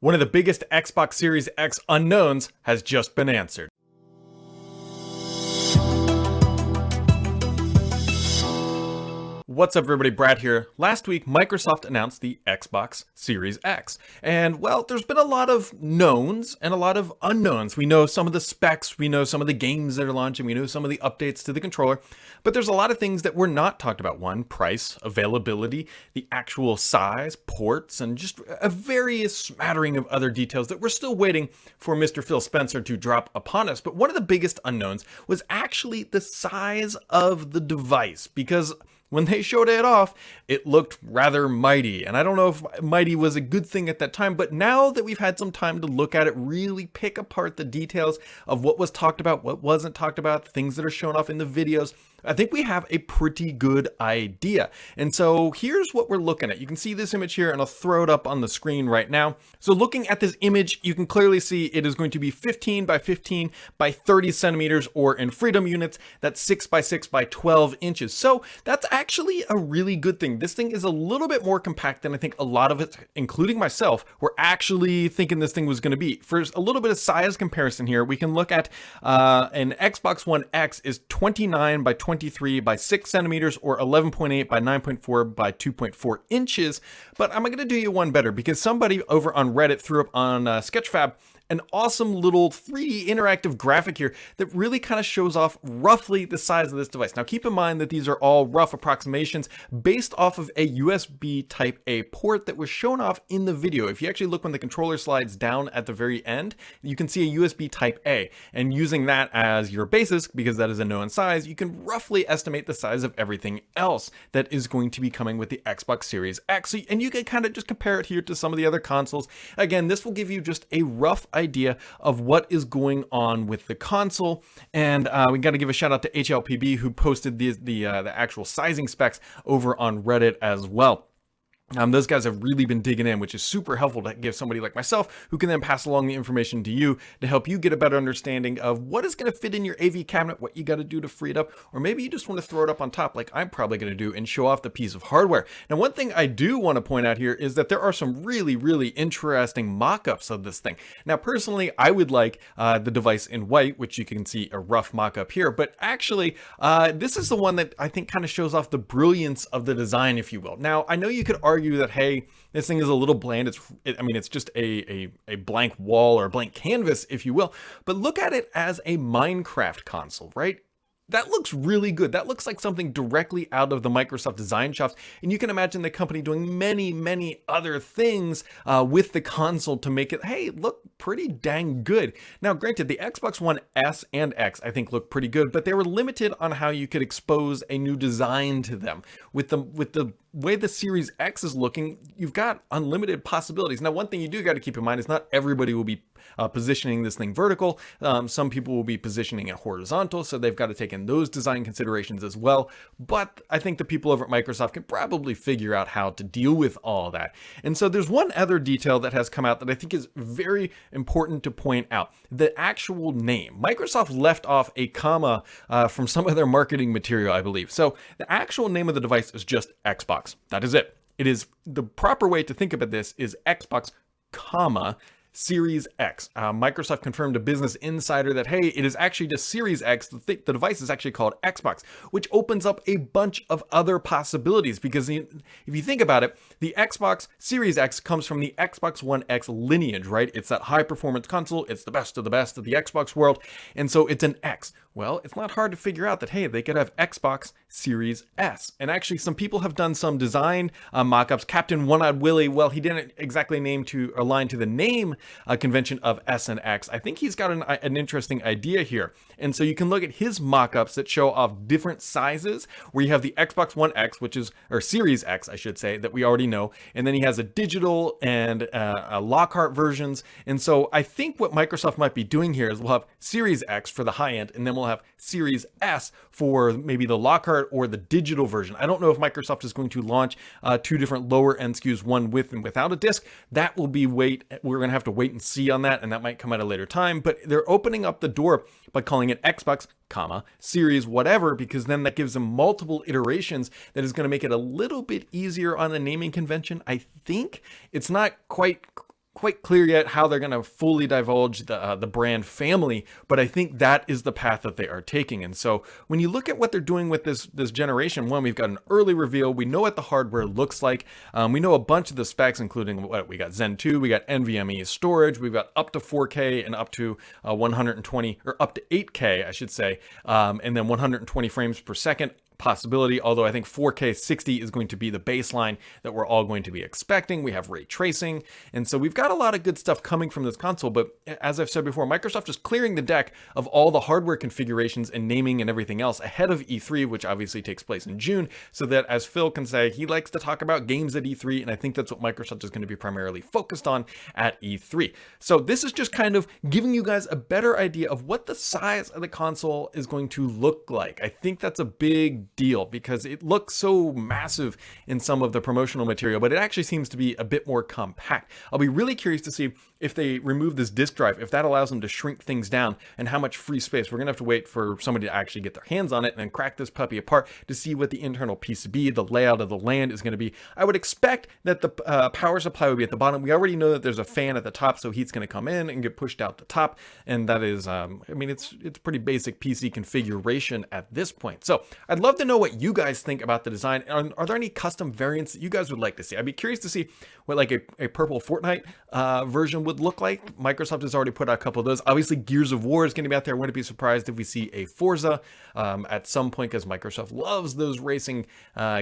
One of the biggest Xbox Series X unknowns has just been answered. What's up everybody, Brad here. Last week, Microsoft announced the Xbox Series X. And well, there's been a lot of knowns and a lot of unknowns. We know some of the specs, we know some of the games that are launching, we know some of the updates to the controller, but there's a lot of things that were not talked about. One, price, availability, the actual size, ports, and just a various smattering of other details that we're still waiting for Mr. Phil Spencer to drop upon us. But one of the biggest unknowns was actually the size of the device, because when they showed it off, it looked rather mighty. And I don't know if mighty was a good thing at that time, but now that we've had some time to look at it, really pick apart the details of what was talked about, what wasn't talked about, things that are shown off in the videos, I think we have a pretty good idea. And so here's what we're looking at. You can see this image here, and I'll throw it up on the screen right now. So looking at this image, you can clearly see it is going to be 15 by 15 by 30 centimeters, or in freedom units, that's 6 by 6 by 12 inches. So that's actually a really good thing. This thing is a little bit more compact than I think a lot of us, including myself, were actually thinking this thing was going to be. For a little bit of size comparison here, we can look at an Xbox One X is 29 by 23 by 6 centimeters, or 11.8 by 9.4 by 2.4 inches. But I'm going to do you one better, because somebody over on Reddit threw up on Sketchfab an awesome little 3D interactive graphic here that really kind of shows off roughly the size of this device. Now keep in mind that these are all rough approximations based off of a USB type A port that was shown off in the video. If you actually look when the controller slides down at the very end, you can see a USB type A, and using that as your basis, because that is a known size, you can roughly estimate the size of everything else that is going to be coming with the Xbox Series X. And you can kind of just compare it here to some of the other consoles. Again, this will give you just a rough idea of what is going on with the console. And we got to give a shout out to HLPB, who posted the actual sizing specs over on Reddit as well. Those guys have really been digging in, which is super helpful to give somebody like myself, who can then pass along the information to you to help you get a better understanding of what is going to fit in your AV cabinet, what you got to do to free it up, or maybe you just want to throw it up on top like I'm probably going to do and show off the piece of hardware. Now, one thing I do want to point out here is that there are some really, really interesting mock-ups of this thing. Now, personally, I would like the device in white, which you can see a rough mock-up here, but actually, this is the one that I think kind of shows off the brilliance of the design, if you will. Now, I know you could argue that, hey, this thing is a little bland. It's just a blank wall or a blank canvas, if you will. But look at it as a Minecraft console, right? That looks really good. That looks like something directly out of the Microsoft design shops. And you can imagine the company doing many, many other things with the console to make it, hey, look pretty dang good. Now, granted, the Xbox One S and X, I think, look pretty good, but they were limited on how you could expose a new design to them. With the way the Series X is looking, you've got unlimited possibilities. Now, one thing you do got to keep in mind is not everybody will be positioning this thing vertical. Some people will be positioning it horizontal, so they've got to take in those design considerations as well. But I think the people over at Microsoft can probably figure out how to deal with all that. And so there's one other detail that has come out that I think is very important to point out. The actual name. Microsoft left off a comma from some of their marketing material, I believe. So the actual name of the device is just Xbox. That is it. It is the proper way to think about this is Xbox, comma, Series X. Microsoft confirmed to Business Insider that, hey, it is actually just Series X. The device is actually called Xbox, which opens up a bunch of other possibilities, because if you think about it, the Xbox Series X comes from the Xbox One X lineage, right? It's that high performance console. It's the best of the Xbox world. And so it's an X. Well, it's not hard to figure out that, hey, they could have Xbox Series S. And actually, some people have done some design mock-ups. Captain One-Eyed Willie, well, he didn't exactly align to the name convention of S and X. I think he's got an interesting idea here. And so you can look at his mock-ups that show off different sizes, where you have the Xbox One X, or Series X, I should say, that we already know. And then he has a digital and a Lockhart versions. And so I think what Microsoft might be doing here is we'll have Series X for the high end, and then we'll have Series S for maybe the Lockhart or the digital version. I don't know if Microsoft is going to launch two different lower end SKUs, one with and without a disc. That will be we're going to have to wait and see on that, and that might come at a later time. But they're opening up the door by calling it Xbox, comma, Series whatever, because then that gives them multiple iterations that is going to make it a little bit easier on the naming convention. I think it's not quite quite clear yet how they're going to fully divulge the brand family, but I think that is the path that they are taking. And so when you look at what they're doing with this generation one, we've got an early reveal. We know what the hardware looks like. We know a bunch of the specs, including what we got: Zen 2, we got NVMe storage, we've got up to 4K and up to 120 or up to 8K, I should say, and then 120 frames per second possibility, although I think 4K 60 is going to be the baseline that we're all going to be expecting. We have ray tracing, and so we've got a lot of good stuff coming from this console. But as I've said before, Microsoft is clearing the deck of all the hardware configurations and naming and everything else ahead of E3, which obviously takes place in June, so that, as Phil can say, he likes to talk about games at E3, and I think that's what Microsoft is going to be primarily focused on at E3. So this is just kind of giving you guys a better idea of what the size of the console is going to look like. I think that's a big deal because it looks so massive in some of the promotional material, but it actually seems to be a bit more compact. I'll be really curious to see if they remove this disk drive, if that allows them to shrink things down, and how much free space. We're gonna have to wait for somebody to actually get their hands on it and crack this puppy apart to see what the internal PCB, the layout of the LAN is gonna be. I would expect that the power supply would be at the bottom. We already know that there's a fan at the top, so heat's gonna come in and get pushed out the top, and that is, I mean, it's pretty basic PC configuration at this point. So I'd love to know what you guys think about the design. Are there any custom variants that you guys would like to see? I'd be curious to see what like a purple Fortnite version would look like. Microsoft has already put out a couple of those. Obviously, Gears of War is going to be out there. I wouldn't be surprised if we see a Forza at some point, because Microsoft loves those racing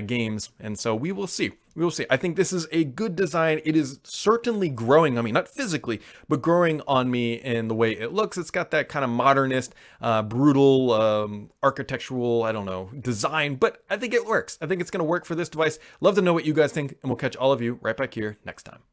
games, and so we will see. We will see. I think this is a good design. It is certainly growing on me, not physically, but growing on me in the way it looks. It's got that kind of modernist, brutal, architectural, I don't know, design, but I think it works. I think it's going to work for this device. Love to know what you guys think, and we'll catch all of you right back here next time.